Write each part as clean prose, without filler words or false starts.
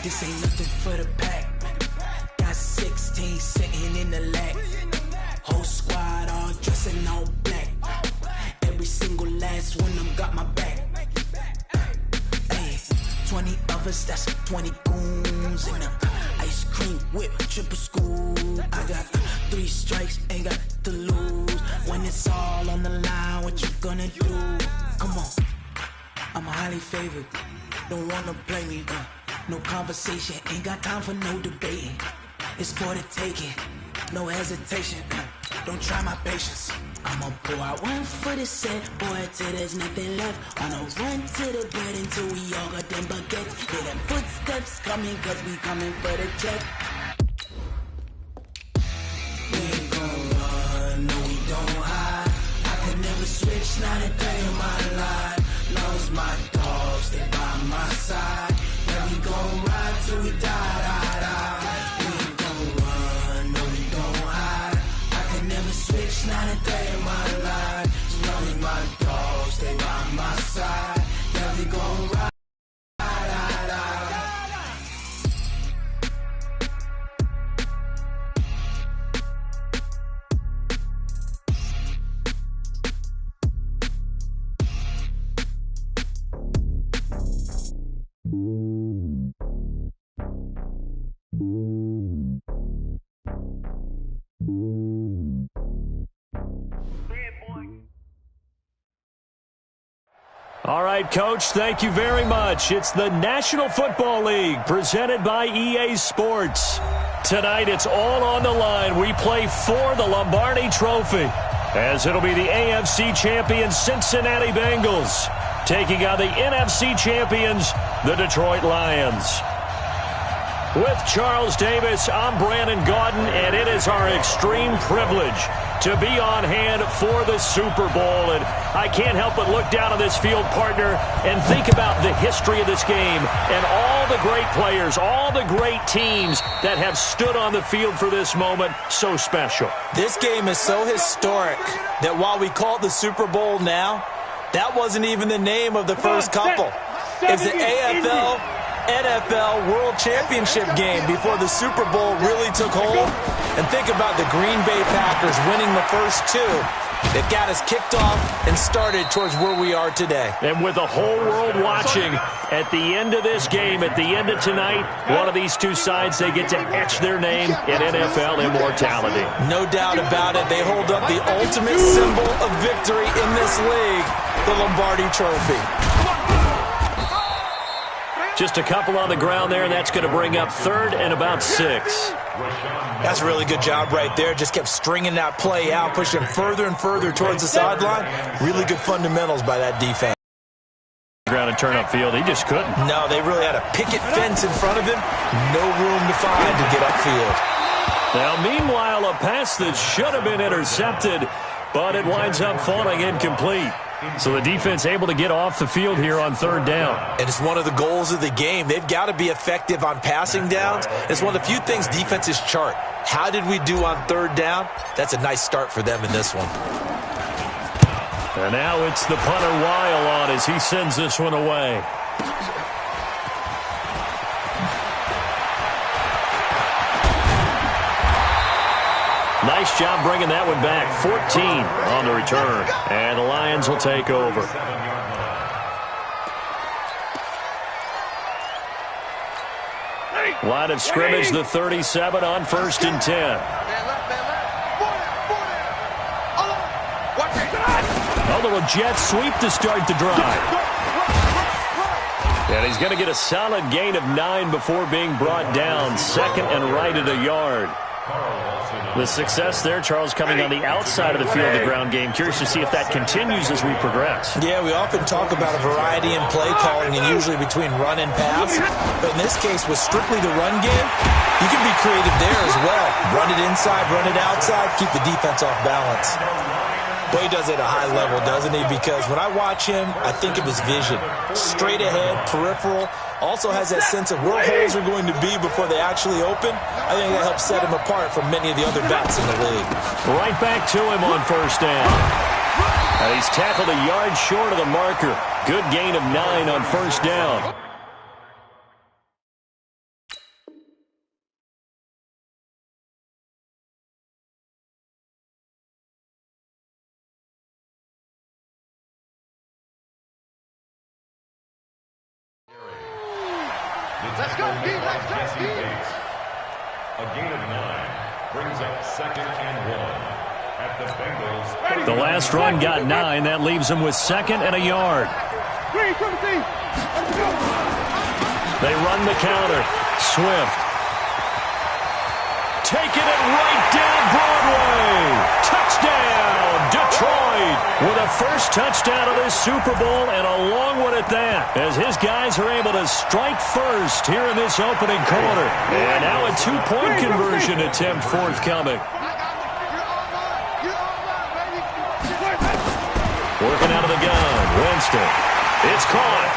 This ain't nothing for the pack. Got 16 sitting in the lag. Whole squad all dressing all black. Every single last one of them got my back. Hey, 20 of us, that's 20 goons in the ice cream whip, triple scoop. I got 3 strikes, ain't got to lose. When it's all on the line, what you gonna do? Come on, I'm highly favored. Don't wanna play me, no conversation, ain't got time for no debating. It's for the taking, no hesitation. Don't try my patience. I'ma pour out one for the set, boy, till there's nothing left. I'ma run to the bread until we all got them baguettes. Hear them footsteps coming, cause we coming for the check. We ain't gon' run, no we don't hide. I could never switch, not a day in my life. Long as my dogs stay by my side. Yeah, we gon' ride till we die. We ain't gon' run, no we don't hide. I could never switch, not a day in my life. As long as my dogs stay by my side. Yeah, we gon' ride. All right, Coach, thank you very much. It's the National Football League presented by EA Sports. Tonight, it's all on the line. We play for the Lombardi Trophy, as it'll be the AFC champion Cincinnati Bengals taking on the NFC champions, the Detroit Lions. With Charles Davis, I'm Brandon Gaudin, and it is our extreme privilege to be on hand for the Super Bowl. And I can't help but look down on this field, partner, and think about the history of this game and all the great players, all the great teams that have stood on the field for this moment. So special. This game is so historic that while we call it the Super Bowl now, that wasn't even the name of the first couple. It's the AFL NFL World Championship game before the Super Bowl really took hold. And think about the Green Bay Packers winning the first 2 that got us kicked off and started towards where we are today. And with the whole world watching, at the end of this game, at the end of tonight, one of these two sides, they get to etch their name in NFL immortality. No doubt about it. They hold up the ultimate symbol of victory in this league, the Lombardi Trophy. Just a couple on the ground there, and that's going to bring up 3rd and about 6. That's a really good job right there. Just kept stringing that play out, pushing further and further towards the sideline. Really good fundamentals by that defense. Ground and turn upfield, he just couldn't. No, they really had a picket fence in front of him. No room to find to get upfield. Now, meanwhile, a pass that should have been intercepted, but it winds up falling incomplete. So the defense able to get off the field here on 3rd down. And it's one of the goals of the game. They've got to be effective on passing downs. It's one of the few things defenses chart. How did we do on 3rd down? That's a nice start for them in this one. And now it's the punter Weil on as he sends this one away. Nice job bringing that one back. 14 on the return. And the Lions will take over. Line of scrimmage, the 37 on 1st and 10. A little jet sweep to start the drive. And he's going to get a solid gain of 9 before being brought down. 2nd and right at a yard. The success there, Charles, coming on the outside of the field, the ground game. Curious to see if that continues as we progress. Yeah, we often talk about a variety in play calling and usually between run and pass. But in this case, with strictly the run game, you can be creative there as well. Run it inside, run it outside, keep the defense off balance. But he does it at a high level, doesn't he? Because when I watch him, I think of his vision. Straight ahead, peripheral. Also has that sense of where holes are going to be before they actually open. I think that helps set him apart from many of the other backs in the league. Right back to him on 1st down. And he's tackled a yard short of the marker. Good gain of 9 on 1st down. Let's go, Pete. Let's go, Pete. A gain of 9 brings up 2nd and 1 at the Bengals. The last run got 9. That leaves them with 2nd and a yard. They run the counter. Swift. Taking it right down Broadway. Touchdown, Detroit. With a first touchdown of this Super Bowl, and a long one at that, as his guys are able to strike first here in this opening quarter. And now a 2-point conversion attempt forthcoming. Working out of the gun, Winston. It's caught,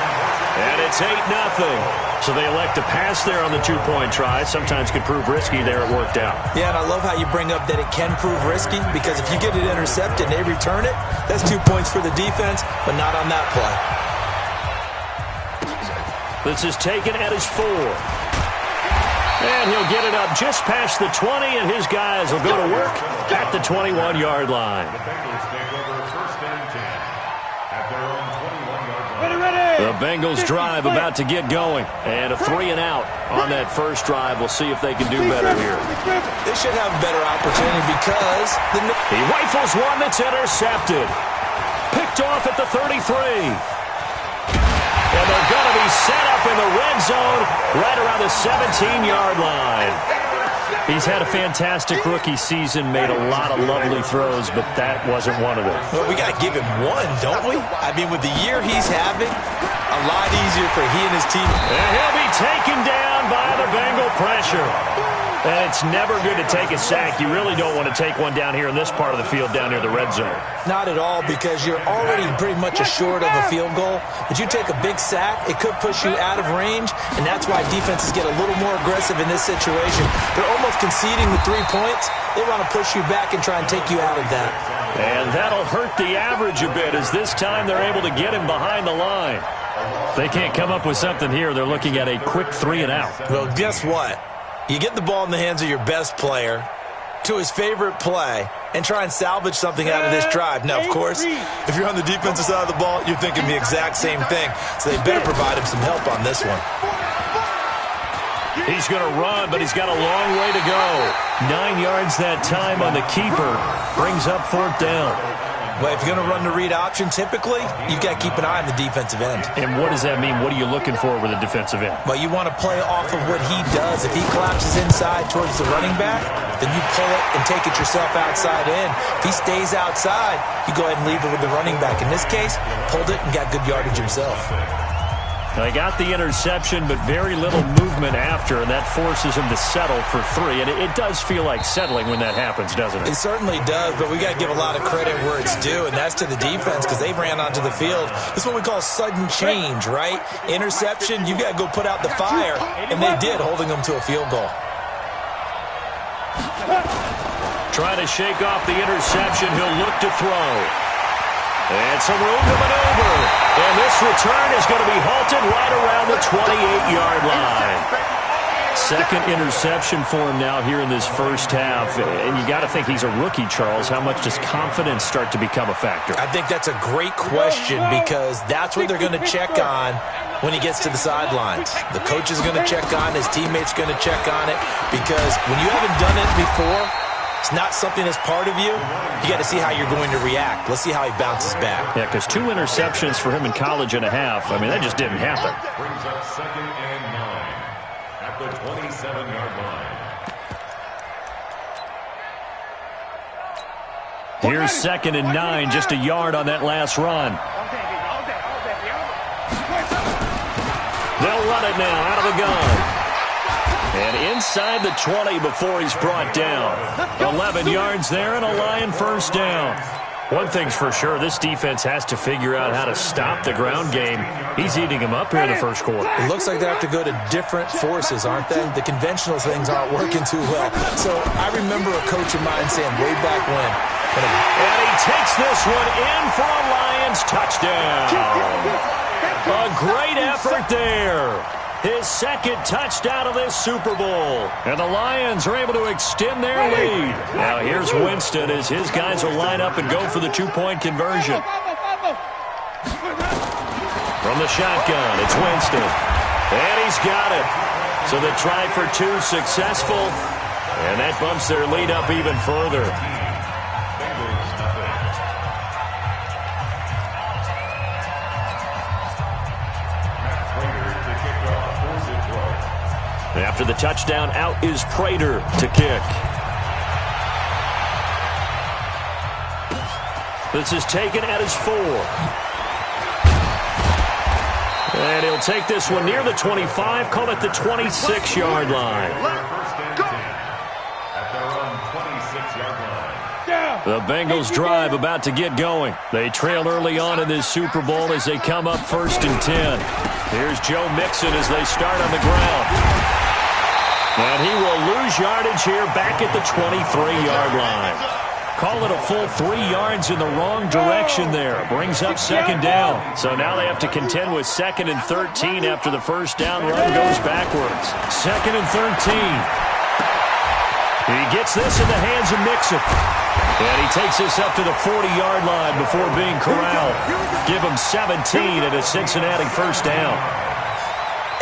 and it's 8-0. So they elect to pass there on the 2-point try. Sometimes could prove risky. There it worked out. Yeah, and I love how you bring up that it can prove risky, because if you get it intercepted and they return it, that's 2 points for the defense, but not on that play. This is taken at his 4. And he'll get it up just past the 20, and his guys will go to work at the 21-yard line. The Bengals take over 1st and 10 at their own 21-yard line. The Bengals drive about to get going. And a 3-and-out on that first drive. We'll see if they can do better here. They should have a better opportunity because he rifles one that's intercepted. Picked off at the 33. And they're going to be set up in the red zone right around the 17-yard line. He's had a fantastic rookie season, made a lot of lovely throws, but that wasn't one of them. Well, we got to give him one, don't we? I mean, with the year he's having, a lot easier for he and his team. And he'll be taken down by the Bengal pressure. And it's never good to take a sack. You really don't want to take one down here in this part of the field, down near the red zone. Not at all, because you're already pretty much assured of a field goal. But you take a big sack, it could push you out of range, and that's why defenses get a little more aggressive in this situation. They're almost conceding the 3 points. They want to push you back and try and take you out of that. And that'll hurt the average a bit, as this time they're able to get him behind the line. If they can't come up with something here, they're looking at a quick 3-and-out. Well, guess what? You get the ball in the hands of your best player to his favorite play and try and salvage something out of this drive. Now, of course, if you're on the defensive side of the ball, you're thinking the exact same thing. So they better provide him some help on this one. He's going to run, but he's got a long way to go. 9 yards that time on the keeper. Brings up 4th down. Well, if you're going to run the read option, typically, you've got to keep an eye on the defensive end. And what does that mean? What are you looking for with a defensive end? Well, you want to play off of what he does. If he collapses inside towards the running back, then you pull it and take it yourself outside in. If he stays outside, you go ahead and leave it with the running back. In this case, pulled it and got good yardage himself. They got the interception, but very little movement after, and that forces him to settle for 3. And it does feel like settling when that happens, doesn't it? It certainly does, but we got to give a lot of credit where it's due, and that's to the defense, because they ran onto the field. This is what we call sudden change, right? Interception, you got to go put out the fire, and they did, holding them to a field goal. Trying to shake off the interception. He'll look to throw. And some room to maneuver. And this return is going to be halted right around the 28-yard line. Second interception for him now here in this first half. And you got to think he's a rookie, Charles. How much does confidence start to become a factor? I think that's a great question, because that's what they're going to check on when he gets to the sidelines. The coach is going to check on, his teammates going to check on it, because when you haven't done it before, it's not something that's part of you. You got to see how you're going to react. Let's see how he bounces back. Yeah, because 2 interceptions for him in college and a half. I mean, that just didn't happen. Brings up 2nd and 9 at the 27-yard line. Here's 2nd and 9, just a yard on that last run. They'll run it now out of the gun. And inside the 20 before he's brought down. 11 yards there and a Lion first down. One thing's for sure, this defense has to figure out how to stop the ground game. He's eating him up here in the first quarter. It looks like they have to go to different forces, aren't they? The conventional things aren't working too well. So I remember a coach of mine saying way back when. And he takes this one in for a Lions touchdown. A great effort there. His second touchdown of this Super Bowl. And the Lions are able to extend their lead. Now here's Winston as his guys will line up and go for the 2-point conversion. From the shotgun, it's Winston. And he's got it. So the try for two successful, and that bumps their lead up even further. After the touchdown, out is Prater to kick. This is taken at his 4. And he'll take this one near the 25, call it the 26-yard line. The Bengals drive about to get going. They trail early on in this Super Bowl as they come up 1st and 10. Here's Joe Mixon as they start on the ground. And he will lose yardage here back at the 23-yard line. Call it a full 3 yards in the wrong direction there. Brings up 2nd down. So now they have to contend with 2nd and 13 after the first down run goes backwards. 2nd and 13. He gets this in the hands of Mixon. And he takes this up to the 40-yard line before being corralled. Give him 17 at a Cincinnati first down.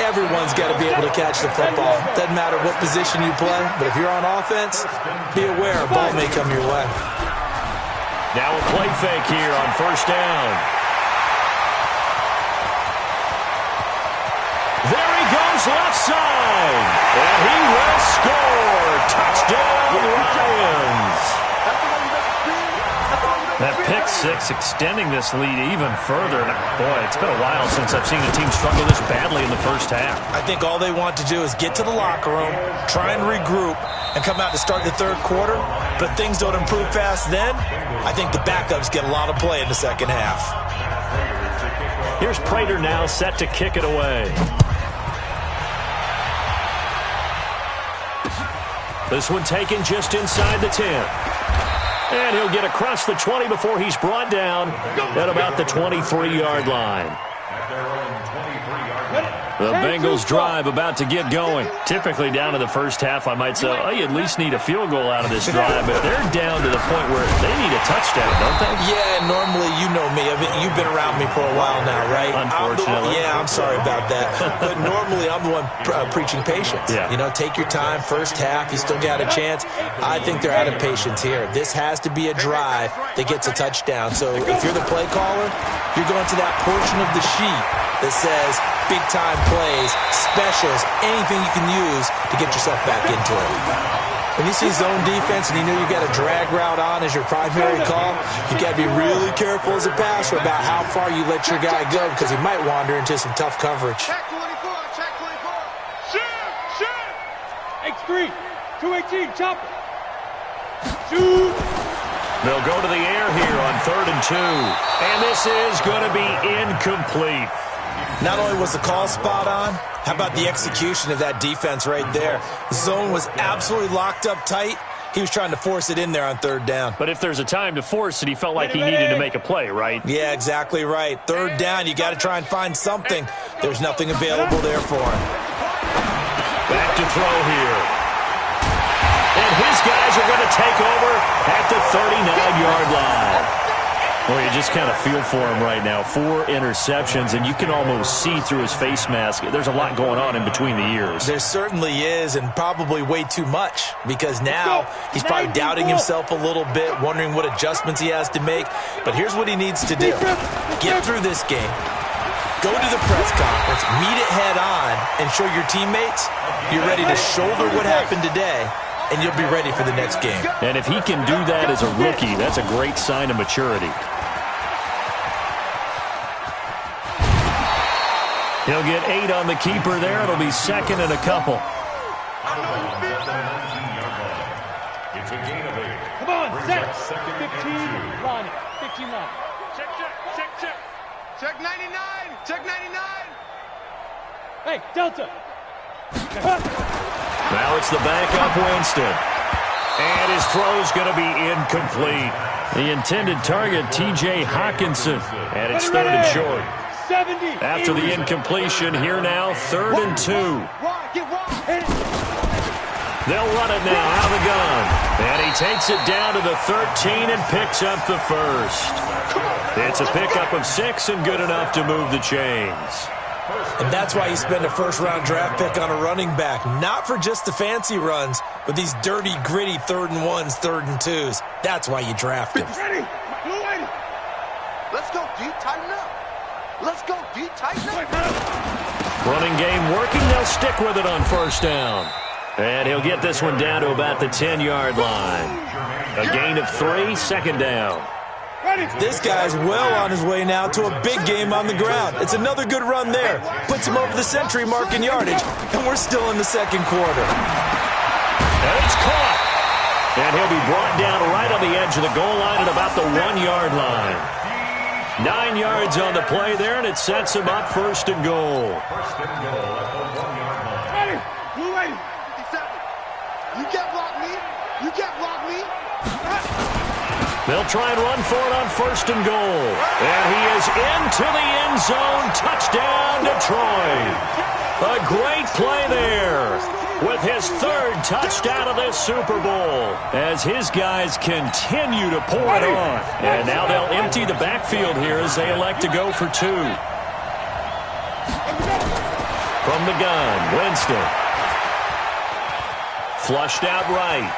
Everyone's got to be able to catch the football. Doesn't matter what position you play, but if you're on offense, be aware a ball may come your way. Now a play fake here on first down. There he goes left side. And he will score. Touchdown, Lions. That pick six extending this lead even further. Boy, it's been a while since I've seen a team struggle this badly in the first half. I think all they want to do is get to the locker room, try and regroup, and come out to start the third quarter. But if things don't improve fast then, I think the backups get a lot of play in the second half. Here's Prater now set to kick it away. This one taken just inside the 10. And he'll get across the 20 before he's brought down at about the 23-yard line. The Bengals drive about to get going. Typically down to the first half, I might say, oh, you at least need a field goal out of this drive. But they're down to the point where they need a touchdown, don't they? Yeah, normally, you know me. You've been around me for a while now, right? Unfortunately. I'm sorry about that. But normally, I'm the one preaching patience. Yeah. You know, take your time. First half, you still got a chance. I think they're out of patience here. This has to be a drive that gets a touchdown. So if you're the play caller, you're going to that portion of the sheet that says big-time plays, specials, anything you can use to get yourself back into it. When you see zone defense and you know you got a drag route on as your primary call, you got to be really careful as a passer about how far you let your guy go because he might wander into some tough coverage. Check 24, check 24. Shoot! X3, 218, chop it. Shoot! They'll go to the air here on 3rd and 2. And this is going to be incomplete. Not only was the call spot on, how about the execution of that defense right there? The zone was absolutely locked up tight. He was trying to force it in there on 3rd down. But if there's a time to force it, he felt like he needed to make a play, right? Yeah, exactly right. 3rd down, you got to try and find something. There's nothing available there for him. Back to throw here. And his guys are going to take over at the 39-yard line. Well, you just kind of feel for him right now. 4 interceptions, and you can almost see through his face mask. There's a lot going on in between the ears. There certainly is, and probably way too much, because now he's probably doubting himself a little bit, wondering what adjustments he has to make. But here's what he needs to do. Get through this game. Go to the press conference, meet it head on, and show your teammates you're ready to shoulder what happened today, and you'll be ready for the next game. And if he can do that as a rookie, that's a great sign of maturity. He'll get 8 on the keeper there. It'll be 2nd and a couple. It's a gain of 8. Come on, set. 15 line it. 15 line. Check. Check 99. Check 99. Hey, Delta. Now it's the backup Winston. And his throw's going to be incomplete. The intended target, T.J. Hawkinson. And it's 3rd and short. After the incompletion, here now, 3rd and 2. They'll run it now out of the gun. And he takes it down to the 13 and picks up the first. It's a pickup of 6 and good enough to move the chains. And that's why you spend a first-round draft pick on a running back. Not for just the fancy runs, but these dirty, gritty 3rd and 1s, 3rd and 2s. That's why you draft him. Ready? Let's go deep, tighten up. Let's go deep, tighten up. Running game working. They'll stick with it on first down. And he'll get this one down to about the 10-yard line. A gain of 3, second down. This guy's well on his way now to a big game on the ground. It's another good run there. Puts him over the century mark in yardage, and we're still in the second quarter. And it's caught. And he'll be brought down right on the edge of the goal line at about the 1-yard line. 9 yards on the play there, and it sets him up first and goal. First and goal at the 1-yard line. Ready? Blue ready. 57. You can't block me. You can't block me. They'll try and run for it on first and goal. And he is into the end zone. Touchdown, Detroit. A great play there with his 3rd touchdown of this Super Bowl as his guys continue to pour it on. And now they'll empty the backfield here as they elect to go for 2. From the gun, Winston. Flushed out right.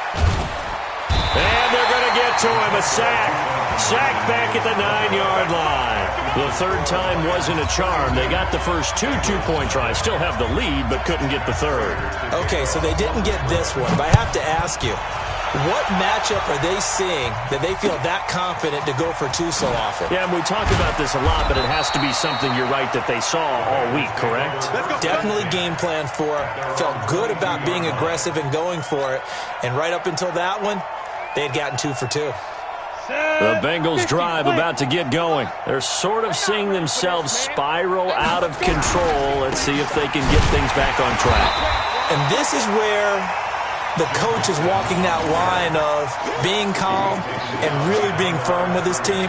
And they're going to get to him. A sack. Sack back at the 9-yard line. The 3rd time wasn't a charm. They got the first 2 two-point tries. Still have the lead, but couldn't get the 3rd. Okay, so they didn't get this one, but I have to ask you, what matchup are they seeing that they feel that confident to go for 2 so often? Yeah, and we talk about this a lot, but it has to be something, you're right, that they saw all week, correct? Definitely game plan for it. Felt good about being aggressive and going for it. And right up until that one, they had gotten 2 for 2. The Bengals drive about to get going. They're sort of seeing themselves spiral out of control. Let's see if they can get things back on track. And this is where the coach is walking that line of being calm and really being firm with his team.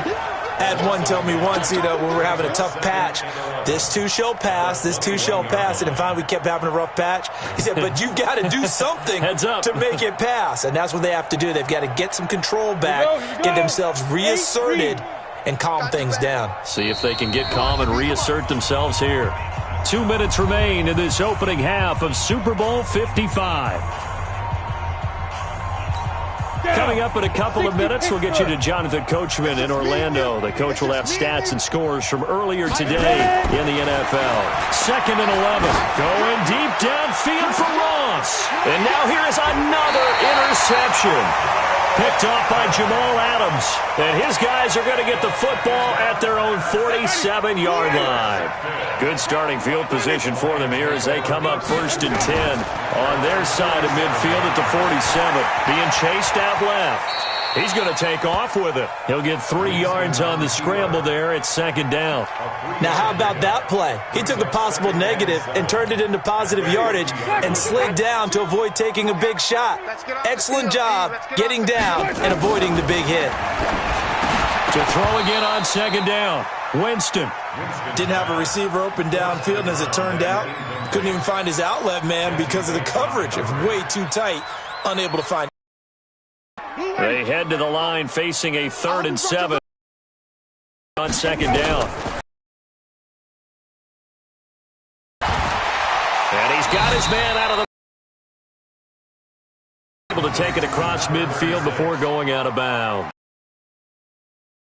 I had one tell me once, when we were having a tough patch, this too shall pass, this too shall pass. And finally we kept having a rough patch. He said, but you've got to do something to make it pass. And that's what they have to do. They've got to get some control back, get themselves reasserted, and calm things down. See if they can get calm and reassert themselves here. 2 minutes remain in this opening half of Super Bowl 55. Coming up in a couple of minutes, we'll get you to Jonathan Coachman in Orlando. The coach will have stats and scores from earlier today in the NFL. 2nd and 11. Going deep downfield for Ross. And now here is another interception. Picked off by Jamal Adams. And his guys are going to get the football at their own 47-yard line. Good starting field position for them here as they come up 1st and 10 on their side of midfield at the 47. Being chased out left. He's going to take off with it. He'll get 3 yards on the scramble there. It's 2nd down. Now, how about that play? He took a possible negative and turned it into positive yardage and slid down to avoid taking a big shot. Excellent job getting down and avoiding the big hit. To throw again on 2nd down. Winston. Didn't have a receiver open downfield, and as it turned out, couldn't even find his outlet man because of the coverage. It was way too tight, unable to find. They head to the line facing a 3rd and 7 on 2nd down. And he's got his man out of the... able to take it across midfield before going out of bounds.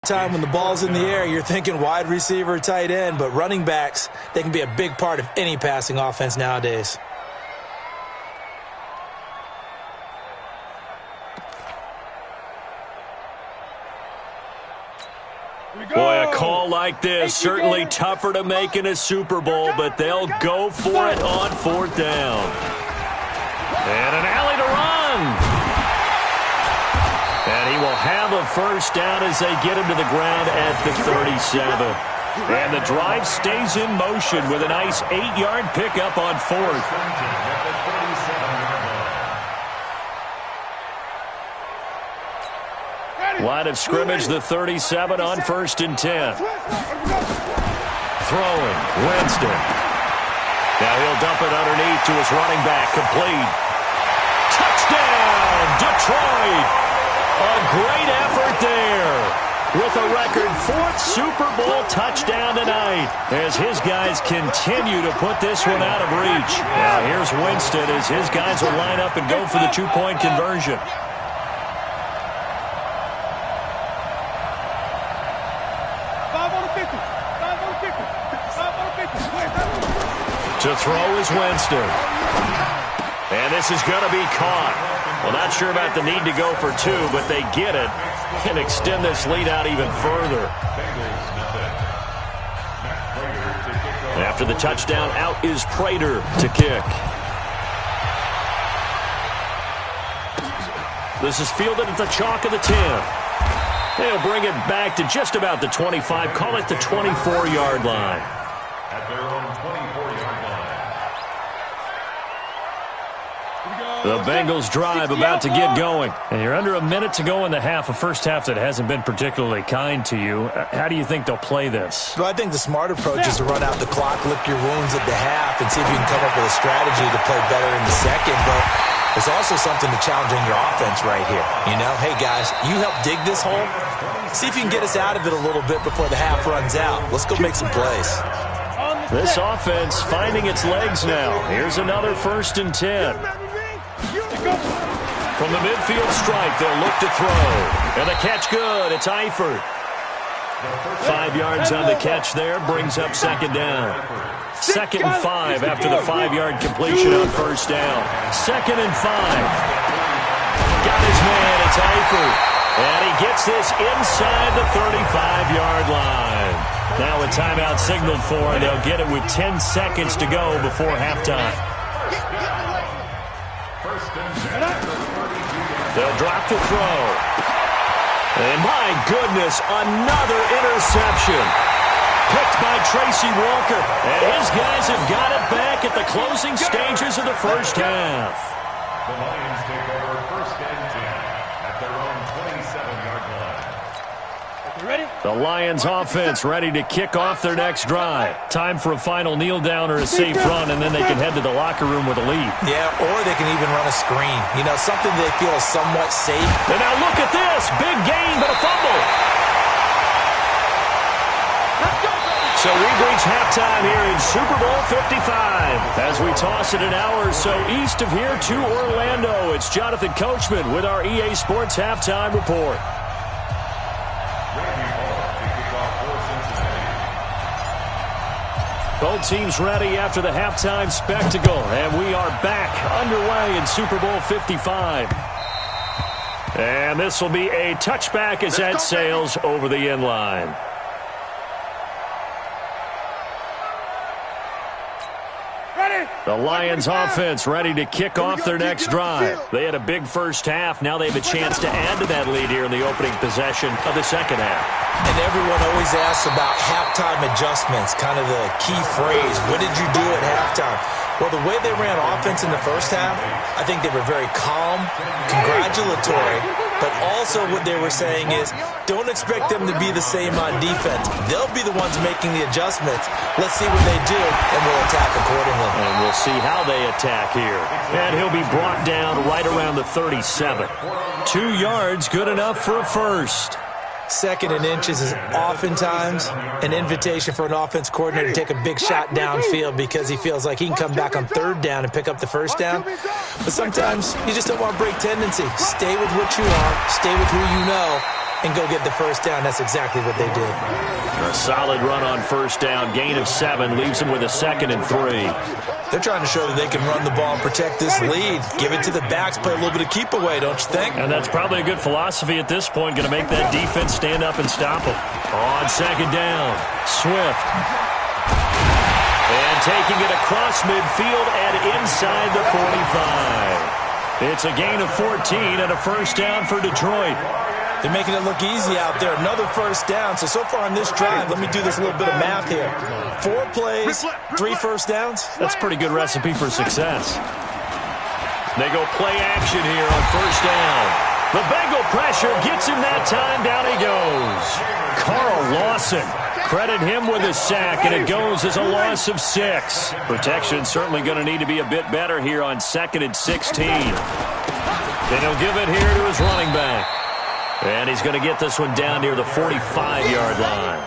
Time when the ball's in the air, you're thinking wide receiver, tight end, but running backs, they can be a big part of any passing offense nowadays. Boy, a call like this, certainly tougher to make in a Super Bowl, but they'll go for it on 4th down. And an alley to run. And he will have a first down as they get him to the ground at the 37. And the drive stays in motion with a nice 8-yard pickup on 4th. Line of scrimmage, the 37 on 1st and 10. Throwing, Winston. Now he'll dump it underneath to his running back, complete. Touchdown, Detroit! A great effort there. with a record 4th Super Bowl touchdown tonight as his guys continue to put this one out of reach. Now here's Winston as his guys will line up and go for the two-point conversion. To throw is Winston. And this is going to be caught. Well, not sure about the need to go for two, but they get it and extend this lead out even further. After the touchdown, out is Prater to kick. This is fielded at the chalk of the 10. They'll bring it back to just about the 25, call it the 24-yard line. At their own 24-yard line. The Bengals drive about to get going. And you're under a minute to go in the half, a first half that hasn't been particularly kind to you. How do you think they'll play this? Well, I think the smart approach is to run out the clock, lick your wounds at the half, and see if you can come up with a strategy to play better in the second. But there's also something to challenging your offense right here. You know, hey, guys, you help dig this hole. See if you can get us out of it a little bit before the half runs out. Let's go make some plays. This offense finding its legs now. Here's another 1st and 10. From the midfield stripe, they'll look to throw. And the catch good. It's Eifert. 5 yards on the catch there. Brings up 2nd down. 2nd and 5 after the 5-yard completion on 1st down. 2nd and 5. Got his man. It's Eifert. And he gets this inside the 35-yard line. Now a timeout signaled for, and they'll get it with 10 seconds to go before halftime. They'll drop to throw. And my goodness, another interception. Picked by Tracy Walker. And his guys have got it back at the closing stages of the first half. The Lions take over 1st and 10 at their own 27-yard line. Ready? The Lions offense ready to kick off their next drive. Time for a final kneel down or a safe run, and then they can head to the locker room with a lead. Yeah, or they can even run a screen. You know, something they feel is somewhat safe. And now look at this. Big gain, but a fumble. So we've reached halftime here in Super Bowl 55. As we toss it an hour or so east of here to Orlando, it's Jonathan Coachman with our EA Sports Halftime Report. Both teams ready after the halftime spectacle, and we are back underway in Super Bowl 55. And this will be a touchback as that sails over the end line. The Lions offense ready to kick off their next drive. They had a big first half. Now they have a chance to add to that lead here in the opening possession of the second half. And everyone always asks about halftime adjustments, kind of the key phrase. What did you do at halftime? Well, the way they ran offense in the first half, I think they were very calm, congratulatory, but also what they were saying is don't expect them to be the same on defense. They'll be the ones making the adjustments. Let's see what they do, and we'll attack accordingly. And we'll see how they attack here. And he'll be brought down right around the 37. 2 yards, good enough for a first. 2nd and inches is oftentimes an invitation for an offense coordinator to take a big shot downfield because he feels like he can come back on 3rd down and pick up the 1st down. But sometimes you just don't want to break tendency. Stay with what you want, stay with who you know, and go get the 1st down. That's exactly what they did. A solid run on 1st down. Gain of 7 leaves them with a 2nd and 3. They're trying to show that they can run the ball and protect this lead. Give it to the backs, play a little bit of keep away, don't you think? And that's probably a good philosophy at this point. Going to make that defense stand up and stop them. On 2nd down, Swift. And taking it across midfield and inside the 45. It's a gain of 14 and a 1st down for Detroit. They're making it look easy out there. Another 1st down. So far on this drive, let me do this little bit of math here. 4 plays, 3 1st downs. That's a pretty good recipe for success. They go play action here on 1st down. The Bengal pressure gets him that time. Down he goes. Carl Lawson. Credit him with a sack, and it goes as a loss of 6. Protection certainly going to need to be a bit better here on 2nd and 16. Then he'll give it here to his running back. And he's going to get this one down near the 45-yard line.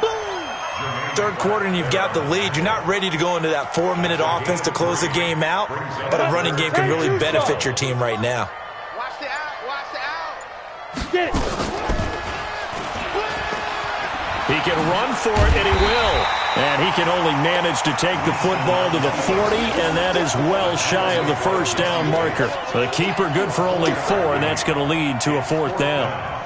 Third quarter and you've got the lead. You're not ready to go into that 4-minute offense to close the game out, but a running game can really benefit your team right now. Watch the out. Watch the out. Get it. He can run for it, and he will. And he can only manage to take the football to the 40, and that is well shy of the first down marker. The keeper good for only 4, and that's going to lead to a 4th down.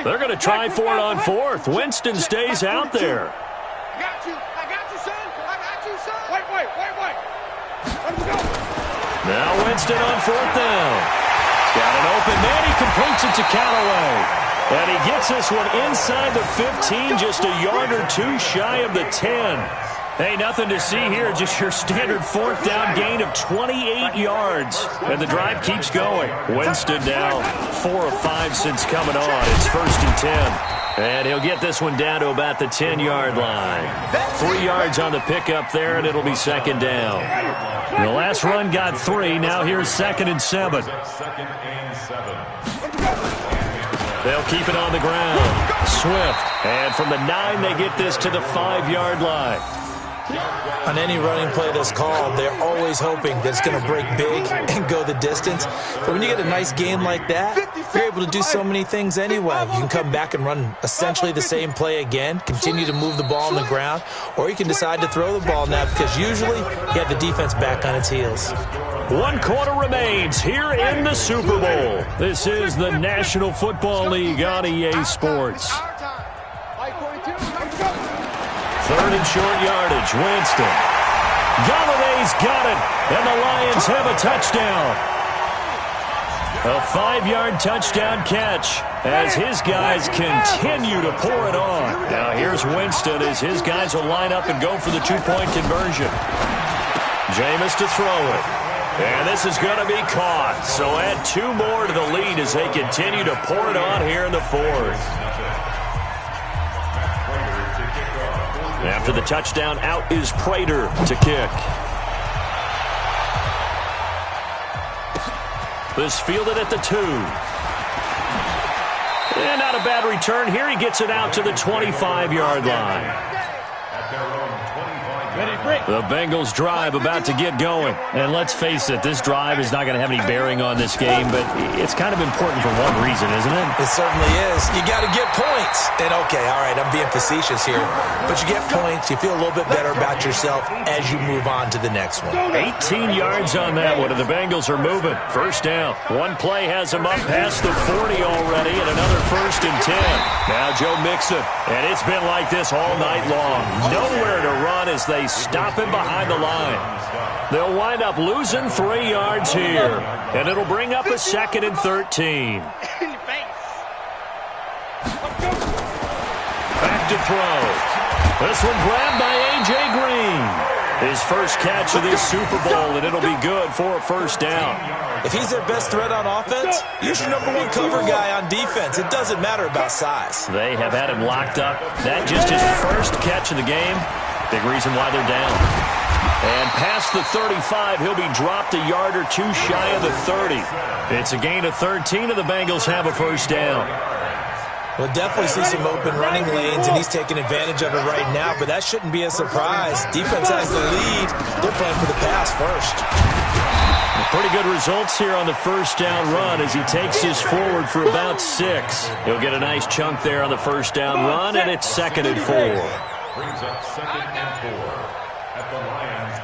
They're going to try for it on 4th. Winston stays out there. I got you, son. I got you, son. Wait. Let him go. Now Winston on 4th down. He's got an open man. He completes it to Callaway. And he gets this one inside the 15, just a yard or 2 shy of the 10. Hey, nothing to see here, just your standard 4th down gain of 28 yards. And the drive keeps going. Winston now 4 of 5 since coming on. It's 1st and 10. And he'll get this one down to about the 10-yard line. 3 yards on the pickup there, and it'll be 2nd down. The last run got 3. Now here's 2nd and 7. They'll keep it on the ground. Swift. And from the 9, they get this to the 5-yard line. On any running play that's called, they're always hoping that it's going to break big and go the distance. But when you get a nice gain like that, you're able to do so many things anyway. You can come back and run essentially the same play again, continue to move the ball on the ground, or you can decide to throw the ball now because usually you have the defense back on its heels. 1 quarter remains here in the Super Bowl. This is the National Football League on EA Sports. 3rd and short yardage. Winston. Galladay's got it, and the Lions have a touchdown. A 5-yard touchdown catch as his guys continue to pour it on. Now here's Winston as his guys will line up and go for the 2-point conversion. Jameis to throw it. And this is going to be caught. So add 2 more to the lead as they continue to pour it on here in the 4th. After the touchdown, out is Prater to kick. This fielded at the 2. And not a bad return here. He gets it out to the 25-yard line. The Bengals drive about to get going. And let's face it, this drive is not going to have any bearing on this game, but it's kind of important for one reason, isn't it? It certainly is. You got to get points. And okay, all right, I'm being facetious here, but you get points, you feel a little bit better about yourself as you move on to the next one. 18 yards on that one, and the Bengals are moving. 1st down. One play has them up past the 40 already, and another 1st and 10. Now Joe Mixon, and it's been like this all night long. Nowhere to run as they stop him behind the line. They'll wind up losing 3 yards here, and it'll bring up a 2nd and 13. Back to throw. This one grabbed by A.J. Green. His first catch of this Super Bowl, and it'll be good for a 1st down. If he's their best threat on offense, use your #1 cover guy on defense. It doesn't matter about size. They have had him locked up. That just his first catch of the game. Big reason why they're down. And past the 35, he'll be dropped a yard or 2 shy of the 30. It's a gain of 13, and the Bengals have a 1st down. We'll definitely see some open running lanes, and he's taking advantage of it right now, but that shouldn't be a surprise. Defense has the lead. They're playing for the pass first. Pretty good results here on the 1st down run as he takes this forward for about 6. He'll get a nice chunk there on the 1st down run, and it's 2nd and 4. Brings up 2nd and 4 at the Lions.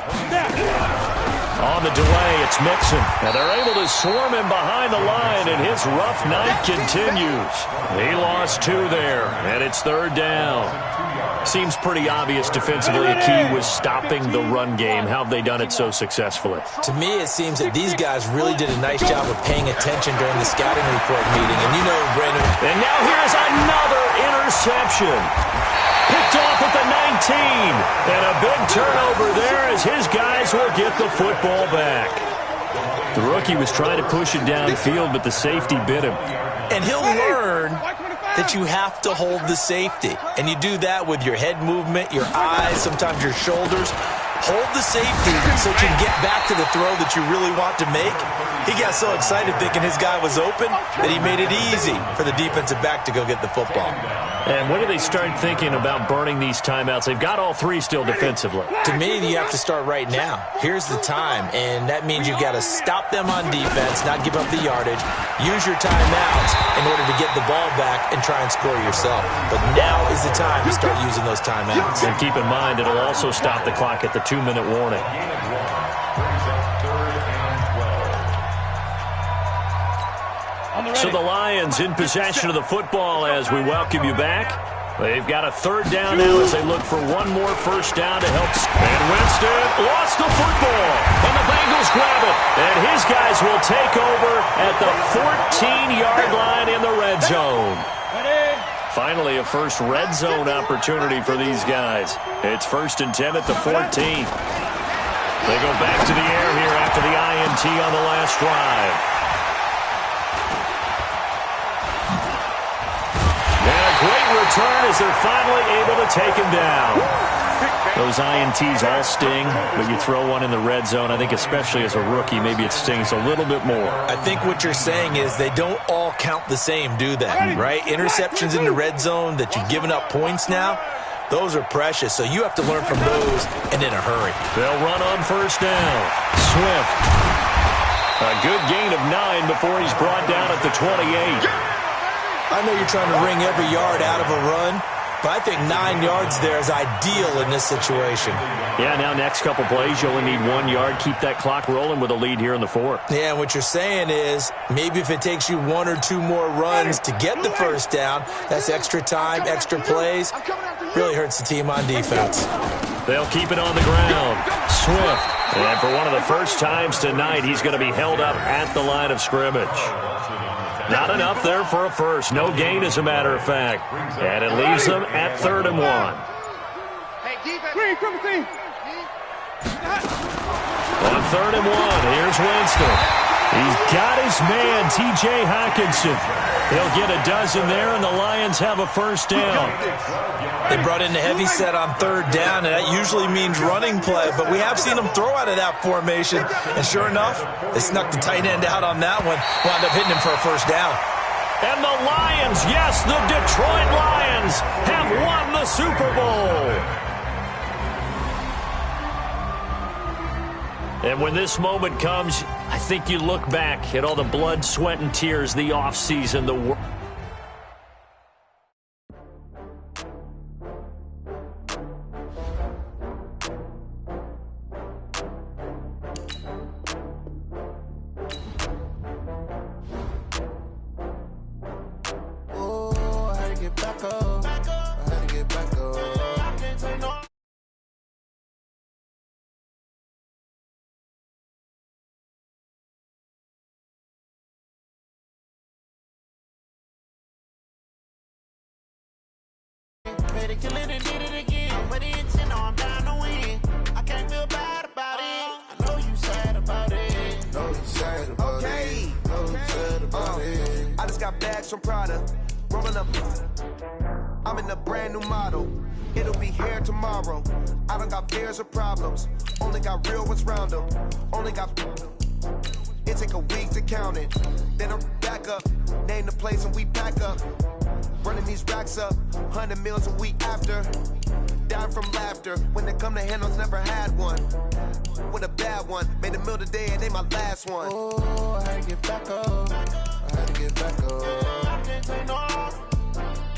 On the delay, it's Mixon. And they're able to swarm him behind the line, and his rough night continues. He lost 2 there, and it's 3rd down. Seems pretty obvious defensively a key was stopping the run game. How have they done it so successfully? To me, it seems that these guys really did a nice job of paying attention during the scouting report meeting. And you know, Brandon. And now here's another interception. Picked off at the 19. And a big turnover there as his guys will get the football back. The rookie was trying to push it downfield, but the safety bit him. And he'll learn that you have to hold the safety. And you do that with your head movement, your eyes, sometimes your shoulders. hold the safety so you can get back to the throw that you really want to make. He got so excited thinking his guy was open that he made it easy for the defensive back to go get the football. And when do they start thinking about burning these timeouts? They've got all three still defensively. To me, you have to start right now. Here's the time, and that means you've got to stop them on defense, not give up the yardage, use your timeouts in order to get the ball back and try and score yourself. But now is the time to start using those timeouts. And keep in mind, it'll also stop the clock at the 2-minute warning. So the Lions in possession of the football as we welcome you back. They've got a third down now as they look for one more first down to help. And Winston lost the football. And the Bengals grab it. And his guys will take over at the 14-yard line in the red zone. Finally, a first red zone opportunity for these guys. It's 1st and 10 at the 14. They go back to the air here after the INT on the last drive. Great return as they're finally able to take him down. Those INTs all sting, but you throw one in the red zone, I think especially as a rookie, maybe it stings a little bit more. I think what you're saying is they don't all count the same, do they? Right? Interceptions in the red zone that you've given up points now, those are precious, so you have to learn from those and in a hurry. They'll run on first down. Swift. A good gain of 9 before he's brought down at the 28. I know you're trying to wring every yard out of a run, but I think 9 yards there is ideal in this situation. Yeah, now next couple plays, you only need 1 yard. Keep that clock rolling with a lead here in the 4th. Yeah, and what you're saying is maybe if it takes you 1 or 2 more runs to get the first down, that's extra time, extra plays. Really hurts the team on defense. They'll keep it on the ground. Swift. And for one of the first times tonight, he's going to be held up at the line of scrimmage. Not enough there for a first. No gain, as a matter of fact. And it leaves them at 3rd and 1. Hey, defense. On 3rd and 1, here's Winston. He's got his man, T.J. Hockenson. He'll get a dozen there, and the Lions have a first down. They brought in the heavy set on 3rd down, and that usually means running play, but we have seen them throw out of that formation, and sure enough, they snuck the tight end out on that one, wound up hitting him for a first down. And the Lions, yes, the Detroit Lions have won the Super Bowl. And when this moment comes, I think you look back at all the blood, sweat, and tears, the offseason, the work. Kill it and did it again. But the intent, I'm down to win. I can't feel bad about it. I know you sad about it. Know you sad about it. Know you sad about it. I just got bags from Prada. Rolling up. I'm in a brand new model. It'll be here tomorrow. I don't got fears or problems. Only got real ones round them. Only got. It take a week to count it. Then I'm back up. Name the place and we pack up. Running these racks up, 100 meals a week after. Dying from laughter. When they come to handles, never had one. With a bad one. Made a meal today and they my last one. Oh, I had to get back up. I had to get back up. I can't take no off.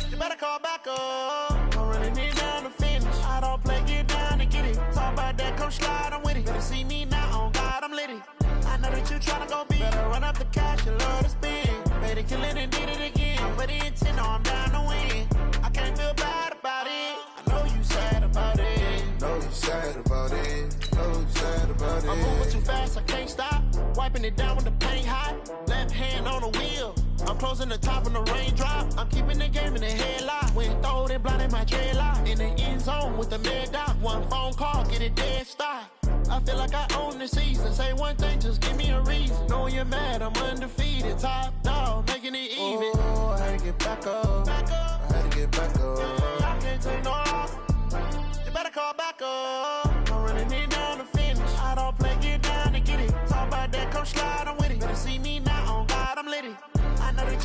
You better call back up. I'm running it down to finish. I don't play, get down to get it. Talk about that, come slide, I'm with it. Better see me now, on God, I'm litty. I know that you tryna go big. Better run up the cash, you love to spend. Better kill it and did it again. But the intent, I'm down to win. I can't feel bad about it. I know you sad about it. Know you sad about it. Know you sad about it. I'm moving too fast, I can't stop. Wiping it down with the paint hot. Left hand on the wheel. I'm closing the top when the raindrop. I'm keeping the game in the headlock. When throwed and blinded my dreadlock. In the end zone with the mid dot. One phone call, get it dead stop. I feel like I own the season. Say one thing, just give me a reason. Knowing you're mad, I'm undefeated. Top dog, making it even. Oh, I had to get back up. I had to get back up. I can't take no off. You better call back up. I'm running it down.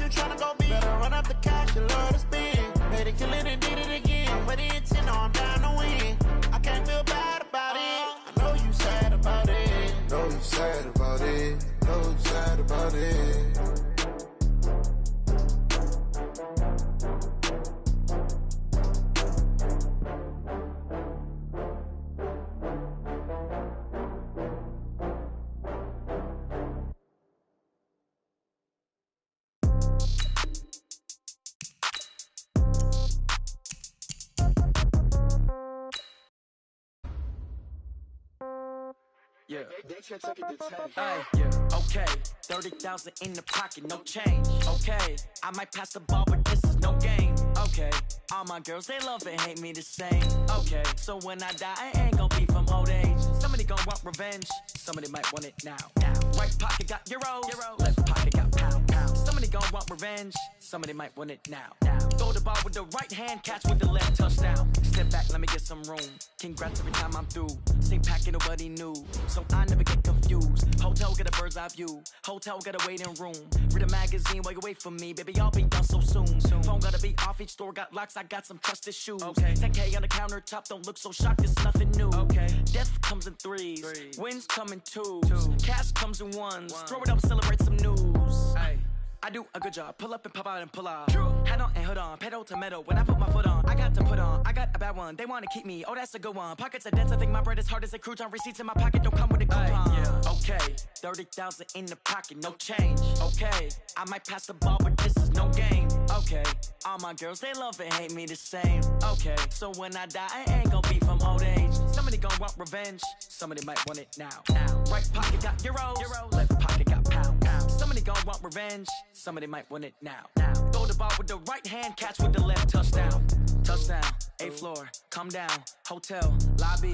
you tryna go big. Better run up the cash, you love to spend. Made it, kill it, and did it again. With the intent, I'm down to win. I can't feel bad about it. I know you sad about it. Know you sad about it. Know you sad about it. Yeah. Hey, yeah. Okay, 30,000 in the pocket, no change. Okay, I might pass the ball, but this is no game. Okay, all my girls, they love and hate me the same. Okay, so when I die, I ain't gon' be from old age. Somebody gon' want revenge, somebody might want it now. Right pocket got euros, left pocket got pound. Somebody gon' want revenge, somebody might want it now. Throw the ball with the right hand, catch with the left, touchdown. Step back, let me get some room. Congrats every time I'm through. Same packet, nobody knew, so I never get confused. Hotel get a bird's eye view. Hotel got a waiting room. Read a magazine while you wait for me, baby. I'll be done so soon. Phone gotta be off. Each store got locks. I got some trusted shoes. 10K on the countertop. Don't look so shocked. It's nothing new. Death comes in threes. Wins come in twos. Cash comes in ones. Throw it up, celebrate some news. I do a good job. Pull up and pop out and pull out. Head on and hood on. Pedal to metal. When I put my foot on, I got to put on. I got a bad one. They want to keep me. Oh, that's a good one. Pockets are dense. I think my bread is hard as a crouton. Receipts in my pocket don't come with a coupon. Okay, 30,000 in the pocket, no change. Okay, I might pass the ball, but this is no game. Okay, all my girls, they love and hate me the same. Okay, so when I die, I ain't gon' be from old age. Somebody gon' want revenge. Somebody might want it now. Right pocket got euros. Left pocket got pound. Somebody gon' want revenge. Somebody might want it now. Throw the ball with the right hand, catch with the left, touchdown. Touchdown, 8th floor, come down, hotel, lobby.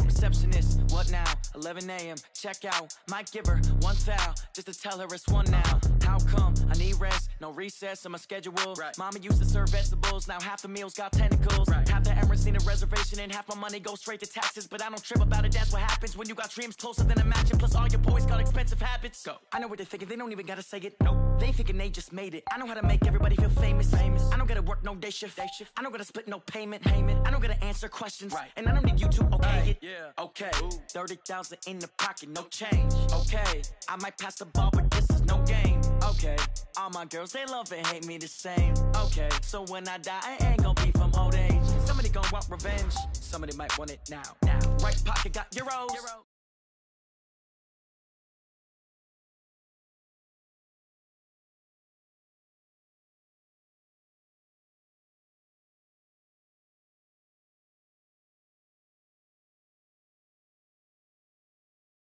Receptionist, what now? 11 a.m., check out. Might give her one foul, just to tell her it's one now. How come? I need rest, no recess on my schedule. Mama used to serve vegetables, now half the meals got tentacles. Half the errands need a reservation and half my money goes straight to taxes. But I don't trip about it, that's what happens when you got dreams closer than a mansion. Plus all your boys got expensive habits. Go. I know what they're thinking, they don't even gotta say it. Nope. They thinking they just made it. I know how to make everybody feel famous. I don't gotta work no day shift. I don't gotta split no payment. I don't gotta answer questions. And I don't need you to okay it. Okay, 30,000 in the pocket, no change. Okay, I might pass the ball, but this is no game. Okay, all my girls, they love and hate me the same. Okay, so when I die, I ain't gon' be from old age. Somebody gon' want revenge, somebody might want it now. Right pocket got euros,